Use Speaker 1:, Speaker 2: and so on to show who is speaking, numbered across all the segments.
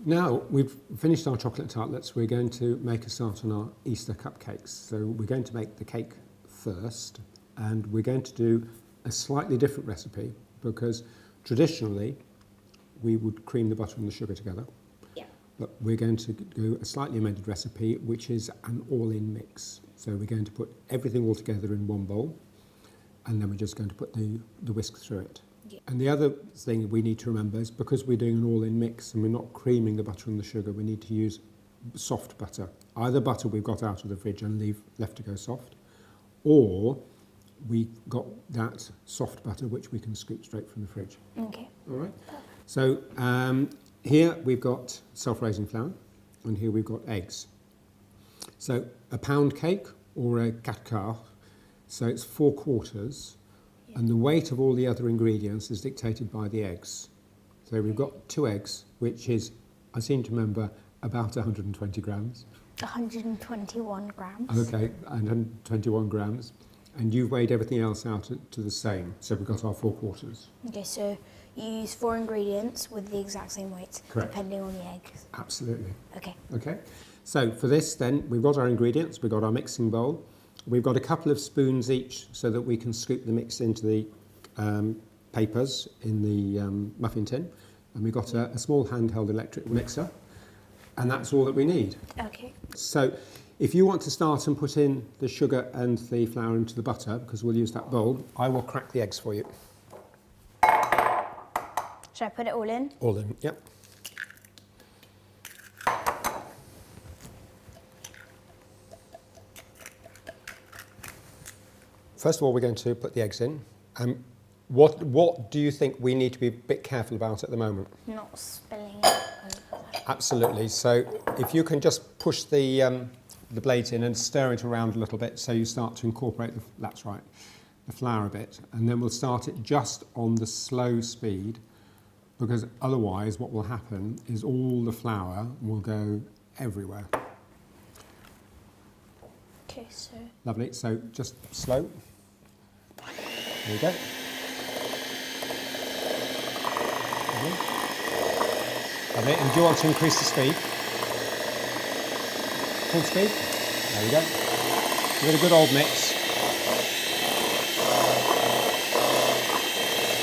Speaker 1: Now we've finished our chocolate tartlets, we're going to make a start on our Easter cupcakes. So we're going to make the cake first, and we're going to do a slightly different recipe because traditionally we would cream the butter and the sugar together.
Speaker 2: Yeah.
Speaker 1: But we're going to do a slightly amended recipe, which is an all-in mix. So we're going to put everything all together in one bowl, and then we're just going to put the whisk through it.
Speaker 2: Yeah.
Speaker 1: And the other thing we need to remember is because we're doing an all-in mix and we're not creaming the butter and the sugar, we need to use soft butter. Either butter we've got out of the fridge and left to go soft, or we got that soft butter which we can scoop straight from the fridge.
Speaker 2: Okay.
Speaker 1: All right. So here we've got self-raising flour, and here we've got eggs. So a pound cake or a 4/4, so it's 4/4. And the weight of all the other ingredients is dictated by the eggs. So we've got 2 eggs, which is, I seem to remember, about 120 grams.
Speaker 2: 121 grams.
Speaker 1: Okay, 121 grams. And you've weighed everything else out to the same. So we've got our 4/4.
Speaker 2: Okay, so you use 4 ingredients with the exact same weight,
Speaker 1: Correct.
Speaker 2: depending on the eggs.
Speaker 1: Absolutely.
Speaker 2: Okay.
Speaker 1: Okay. So for this then, we've got our ingredients, we've got our mixing bowl. We've got a couple of spoons each so that we can scoop the mix into the papers in the muffin tin. And we've got a small handheld electric mixer. And that's all that we need.
Speaker 2: Okay.
Speaker 1: So if you want to start and put in the sugar and the flour into the butter, because we'll use that bowl, I will crack the eggs for you.
Speaker 2: Should I put it all in?
Speaker 1: All in, yep. First of all, we're going to put the eggs in. What do you think we need to be a bit careful about at the moment?
Speaker 2: Not spilling it over.
Speaker 1: Absolutely. So if you can just push the blades in and stir it around a little bit so you start to incorporate, that's right, the flour a bit. And then we'll start it just on the slow speed, because otherwise what will happen is all the flour will go everywhere.
Speaker 2: Okay, so...
Speaker 1: Lovely. So just slow. There you go. Lovely. And do you want to increase the speed? Full speed. There we go. Give it a good old mix.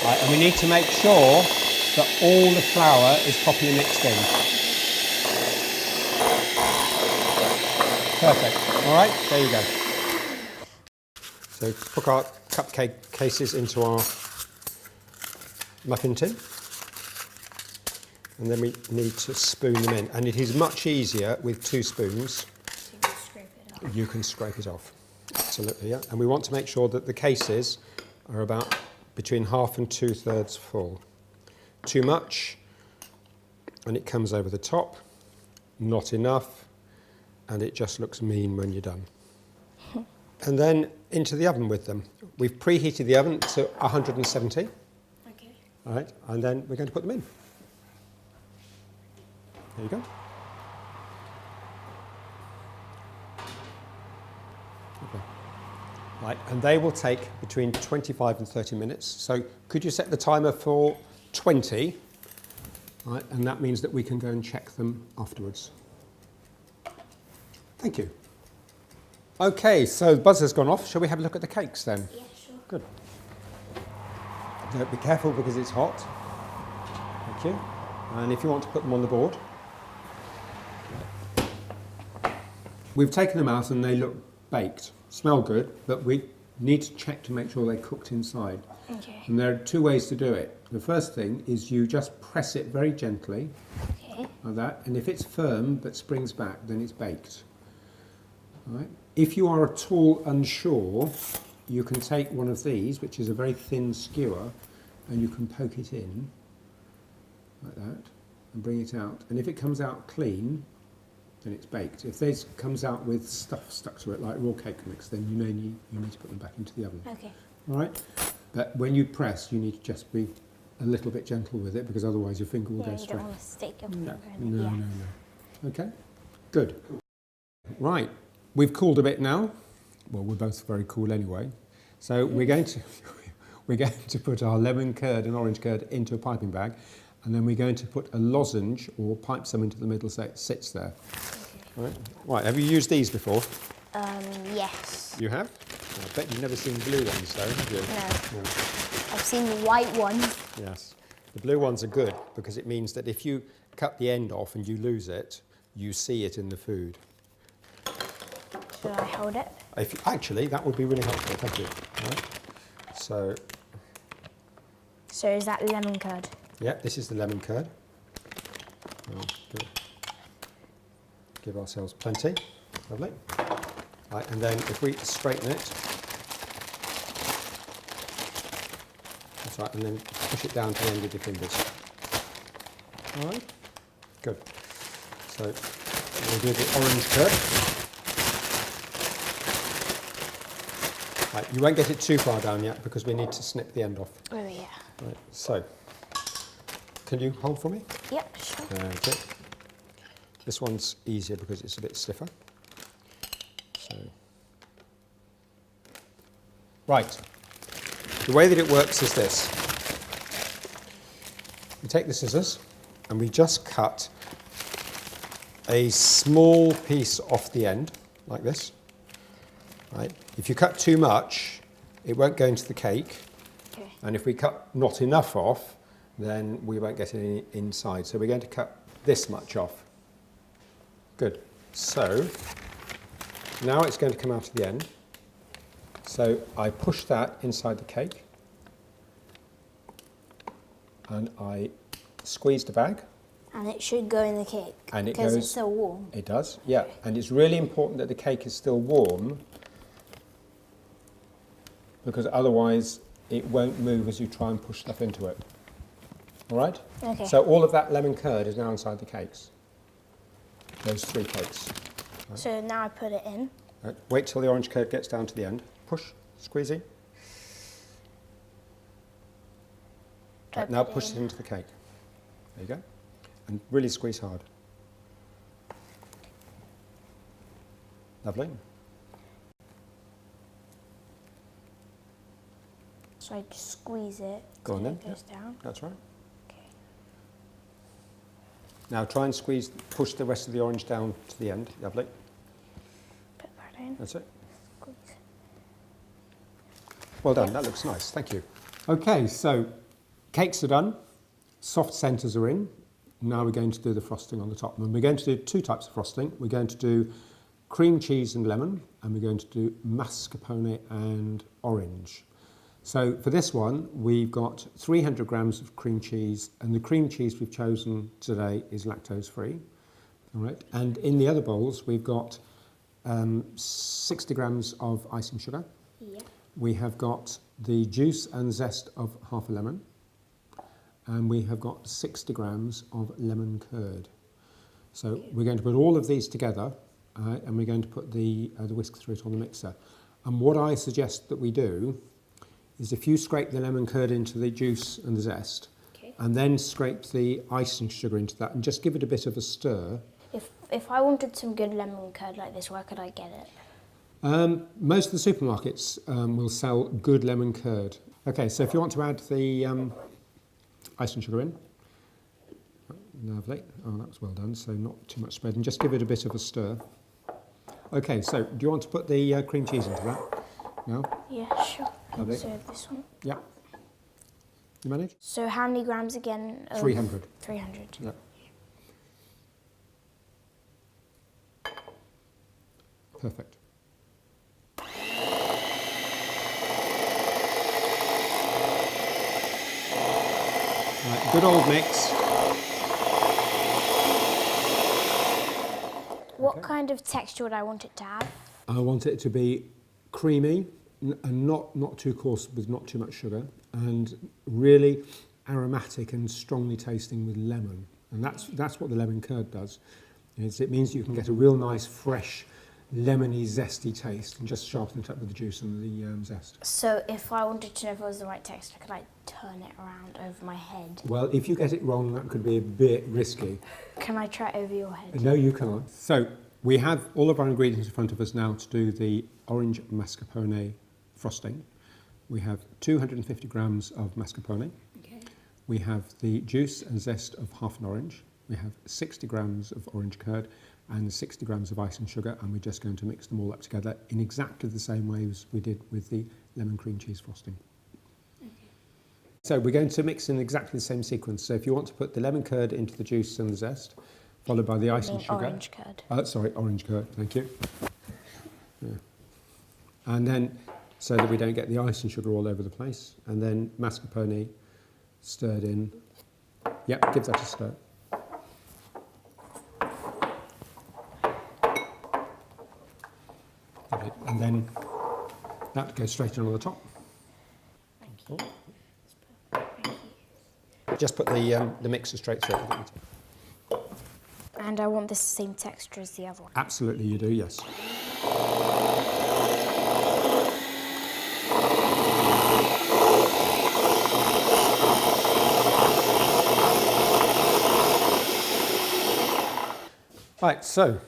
Speaker 1: Right, and we need to make sure that all the flour is properly mixed in. Perfect. All right, there you go. So put our cupcake cases into our muffin tin. And then we need to spoon them in. And it is much easier with 2 spoons.
Speaker 2: So you can scrape it off.
Speaker 1: You can scrape it off. Absolutely, yeah. And we want to make sure that the cases are about between 1/2 and 2/3 full. Too much, and it comes over the top. Not enough, and it just looks mean when you're done. And then into the oven with them. We've preheated the oven to 170.
Speaker 2: Okay.
Speaker 1: All right, and then we're going to put them in. There you go. Okay. Right, and they will take between 25 and 30 minutes. So could you set the timer for 20? Right, and that means that we can go and check them afterwards. Thank you. Okay, so the buzzer's gone off. Shall we have a look at the cakes then?
Speaker 2: Yeah, sure.
Speaker 1: Good. Be careful because it's hot. Thank you. And if you want to put them on the board. We've taken them out and they look baked. Smell good, but we need to check to make sure they're cooked inside.
Speaker 2: Okay.
Speaker 1: And there are 2 ways to do it. The first thing is you just press it very gently,
Speaker 2: Okay.
Speaker 1: like that, and if it's firm but springs back, then it's baked. All right. If you are at all unsure, you can take one of these, which is a very thin skewer, and you can poke it in, like that, and bring it out. And if it comes out clean, then it's baked. If this comes out with stuff stuck to it, like raw cake mix, then you need to put them back into the oven.
Speaker 2: Okay.
Speaker 1: All right? But when you press, you need to just be a little bit gentle with it, because otherwise your finger will
Speaker 2: Yeah,
Speaker 1: go
Speaker 2: you
Speaker 1: straight.
Speaker 2: don't want to stick your
Speaker 1: No,
Speaker 2: finger in it.
Speaker 1: no,
Speaker 2: Yeah.
Speaker 1: no, no. Okay, good. Right, we've cooled a bit now. Well, we're both very cool anyway. So we're going to put our lemon curd and orange curd into a piping bag, and then we're going to put a lozenge or pipe some into the middle so it sits there.
Speaker 2: Okay.
Speaker 1: Right, have you used these before?
Speaker 2: Yes.
Speaker 1: You have? I bet you've never seen blue ones though, have you?
Speaker 2: No.
Speaker 1: No.
Speaker 2: I've seen the white ones.
Speaker 1: Yes. The blue ones are good because it means that if you cut the end off and you lose it, you see it in the food.
Speaker 2: Should I hold it?
Speaker 1: Actually, that would be really helpful, thank you. Right.
Speaker 2: So is that lemon curd?
Speaker 1: Yeah, this is the lemon curd. Give ourselves plenty. Lovely. Right, and then if we straighten it, that's right, and then push it down to the end of your fingers. All right, good. So we'll do the orange curd. Right, you won't get it too far down yet because we need to snip the end off.
Speaker 2: Oh yeah.
Speaker 1: Right, so can you hold for me?
Speaker 2: Yep, sure.
Speaker 1: Okay. This one's easier because it's a bit stiffer. So, right. The way that it works is this. We take the scissors and we just cut a small piece off the end, like this. Right. If you cut too much, it won't go into the cake.
Speaker 2: Okay.
Speaker 1: And if we cut not enough off, then we won't get any inside. So we're going to cut this much off. Good. So now it's going to come out at the end. So I push that inside the cake and I squeeze the bag.
Speaker 2: And it should go in the cake
Speaker 1: And it
Speaker 2: because
Speaker 1: goes,
Speaker 2: it's still warm.
Speaker 1: It does, yeah. And it's really important that the cake is still warm because otherwise it won't move as you try and push stuff into it. All right?
Speaker 2: Okay.
Speaker 1: So all of that lemon curd is now inside the cakes. Those 3 cakes. Right.
Speaker 2: So now I put it in.
Speaker 1: Right. Wait till the orange curd gets down to the end. Push, squeezy. Right, now push it into the cake. There you go. And really squeeze hard. Lovely.
Speaker 2: So I just squeeze it.
Speaker 1: Go on
Speaker 2: till
Speaker 1: then.
Speaker 2: It goes down.
Speaker 1: That's right.
Speaker 2: Okay.
Speaker 1: Now try and squeeze, push the rest of the orange down to the end. Lovely.
Speaker 2: Put that in.
Speaker 1: That's it.
Speaker 2: Squeeze.
Speaker 1: Well done. That looks nice. Thank you. Okay, so cakes are done. Soft centres are in. Now we're going to do the frosting on the top. And we're going to do 2 types of frosting. We're going to do cream cheese and lemon, and we're going to do mascarpone and orange. So for this one, we've got 300 grams of cream cheese, and the cream cheese we've chosen today is lactose-free. All right. And in the other bowls, we've got 60 grams of icing sugar.
Speaker 2: Yeah.
Speaker 1: We have got the juice and zest of half a lemon, and we have got 60 grams of lemon curd. So we're going to put all of these together, and we're going to put the whisk through it on the mixer. And what I suggest that we do is if you scrape the lemon curd into the juice and the zest, and then scrape the icing sugar into that, and just give it a bit of a stir.
Speaker 2: If I wanted some good lemon curd like this, where could I get it?
Speaker 1: Most of the supermarkets will sell good lemon curd. Okay, so if you want to add the icing sugar in, lovely. Oh, that was well done. So not too much spread, and just give it a bit of a stir. Okay, so do you want to put the cream cheese into that now?
Speaker 2: Yeah, sure.
Speaker 1: Lovely.
Speaker 2: So this one.
Speaker 1: Yeah. You manage?
Speaker 2: So how many grams again?
Speaker 1: 300.
Speaker 2: 300.
Speaker 1: Yeah. Perfect. Right, good old mix.
Speaker 2: What kind of texture would I want it to have?
Speaker 1: I want it to be creamy and not too coarse with not too much sugar, and really aromatic and strongly tasting with lemon. And that's what the lemon curd does. It means you can get a real nice, fresh, lemony, zesty taste, and just sharpen it up with the juice and the zest.
Speaker 2: So if I wanted to know if it was the right texture, could I turn it around over my head?
Speaker 1: Well, if you get it wrong, that could be a bit risky.
Speaker 2: Can I try it over your head?
Speaker 1: No, you can't. So we have all of our ingredients in front of us now to do the orange mascarpone frosting. We have 250 grams of mascarpone.
Speaker 2: Okay.
Speaker 1: we have the juice and zest of half an orange. We have 60 grams of orange curd and 60 grams of icing sugar, and we're just going to mix them all up together in exactly the same way as we did with the lemon cream cheese frosting. Okay. So we're going to mix in exactly the same sequence. So if you want to put the lemon curd into the juice and the zest, followed by the icing sugar.
Speaker 2: Orange curd.
Speaker 1: Sorry, orange curd, thank you. Yeah. And then, so that we don't get the icing sugar all over the place, and then mascarpone stirred in. Yep, give that a stir. And then that goes straight in on the top.
Speaker 2: Thank you. Thank you.
Speaker 1: Just put the mixer straight through.
Speaker 2: And I want this same texture as the other one.
Speaker 1: Absolutely you do, yes. Right, so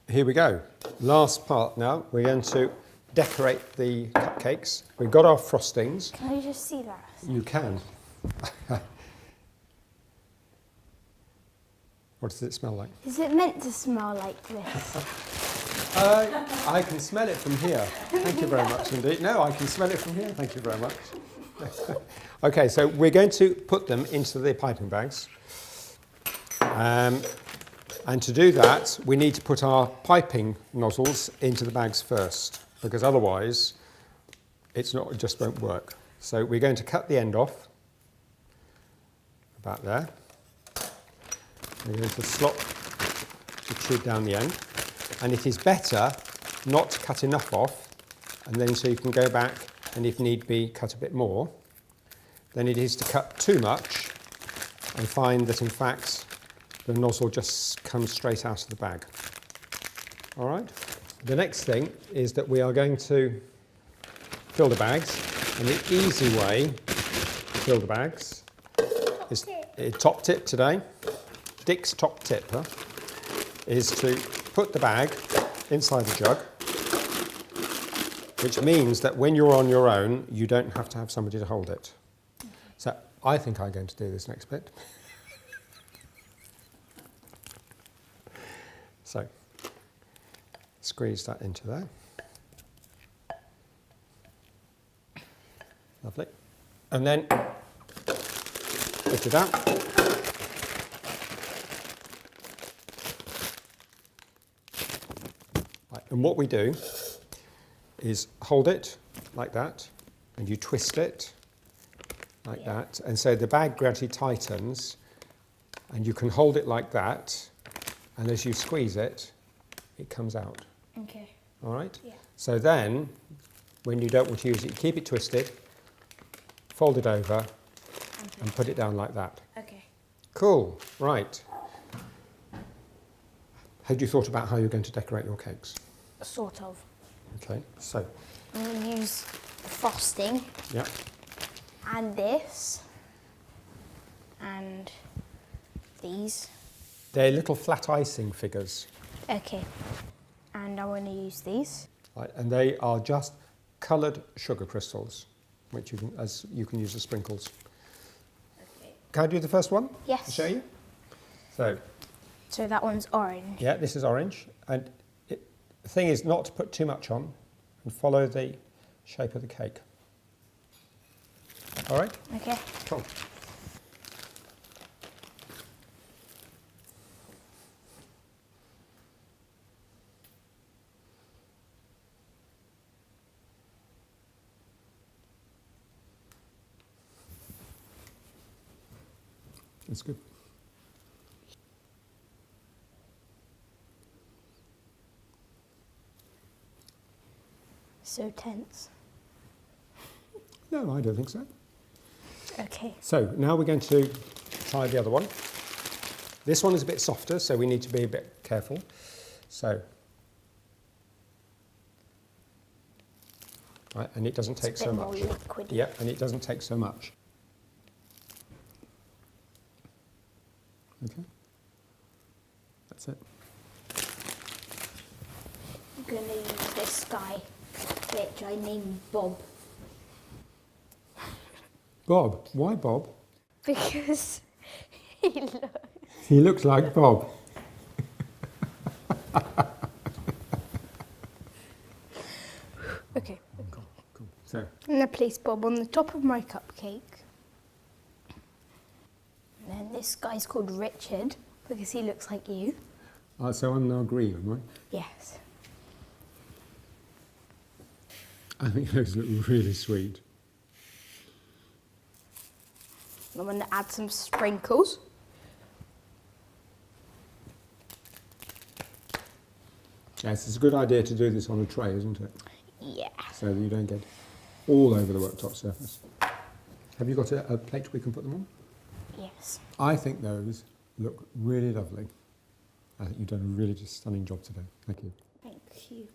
Speaker 1: here we go. Last part now, we're going to decorate the cupcakes. We've got our frostings.
Speaker 2: Can I just see that?
Speaker 1: You can. What does it smell like?
Speaker 2: Is it meant to smell like this?
Speaker 1: I can smell it from here. Thank you very much indeed. No, I can smell it from here. Thank you very much. Okay, so we're going to put them into the piping bags. And to do that, we need to put our piping nozzles into the bags first, because otherwise it just won't work. So we're going to cut the end off, about there. We're going to slot the tube down the end. And it is better not to cut enough off, and then so you can go back and if need be cut a bit more, than it is to cut too much and find that in fact the nozzle just comes straight out of the bag. All right? The next thing is that we are going to fill the bags, and the easy way to fill the bags is top tip today. Dick's top tip is to put the bag inside the jug, which means that when you're on your own, you don't have to have somebody to hold it. So I think I'm going to do this next bit. So squeeze that into there. Lovely. And then lift it out. Right. And what we do is hold it like that, and you twist it like that. And so the bag gradually tightens, and you can hold it like that. And as you squeeze it, it comes out.
Speaker 2: Okay.
Speaker 1: All right?
Speaker 2: Yeah.
Speaker 1: So then, when you don't want to use it, you keep it twisted, fold it over, and put it down like that.
Speaker 2: Okay.
Speaker 1: Cool. Right. Had you thought about how you're going to decorate your cakes?
Speaker 2: Sort of.
Speaker 1: Okay, so.
Speaker 2: I'm going to use frosting.
Speaker 1: Yeah.
Speaker 2: And this. And these.
Speaker 1: They're little flat icing figures.
Speaker 2: Okay. And I want to use these.
Speaker 1: Right, and they are just coloured sugar crystals, which you can use as sprinkles.
Speaker 2: Okay.
Speaker 1: Can I do the first one?
Speaker 2: Yes.
Speaker 1: To show you? So
Speaker 2: that one's orange.
Speaker 1: yeah, this is orange. And the thing is not to put too much on and follow the shape of the cake. All right?
Speaker 2: Okay.
Speaker 1: Cool. That's good.
Speaker 2: So tense.
Speaker 1: No, I don't think so.
Speaker 2: Okay.
Speaker 1: So now we're going to try the other one. This one is a bit softer, so we need to be a bit careful. So, right, and it doesn't take
Speaker 2: It's a
Speaker 1: so
Speaker 2: bit
Speaker 1: much.
Speaker 2: more liquidy.
Speaker 1: Yeah, and it doesn't take so much. Okay, that's it.
Speaker 2: I'm going to use this guy, which I named Bob.
Speaker 1: Bob, why Bob?
Speaker 2: Because
Speaker 1: He looks like Bob.
Speaker 2: Okay.
Speaker 1: Cool. So,
Speaker 2: I'm going to place Bob on the top of my cupcake. And then this guy's called Richard because he looks like you.
Speaker 1: so I'm now green, am I?
Speaker 2: Yes.
Speaker 1: I think those look really sweet.
Speaker 2: I'm going to add some sprinkles.
Speaker 1: Yes, it's a good idea to do this on a tray, isn't it?
Speaker 2: Yeah.
Speaker 1: So that you don't get all over the worktop surface. Have you got a plate we can put them on?
Speaker 2: Yes.
Speaker 1: I think those look really lovely. I think you've done a really just stunning job today. Thank you.
Speaker 2: Thank you.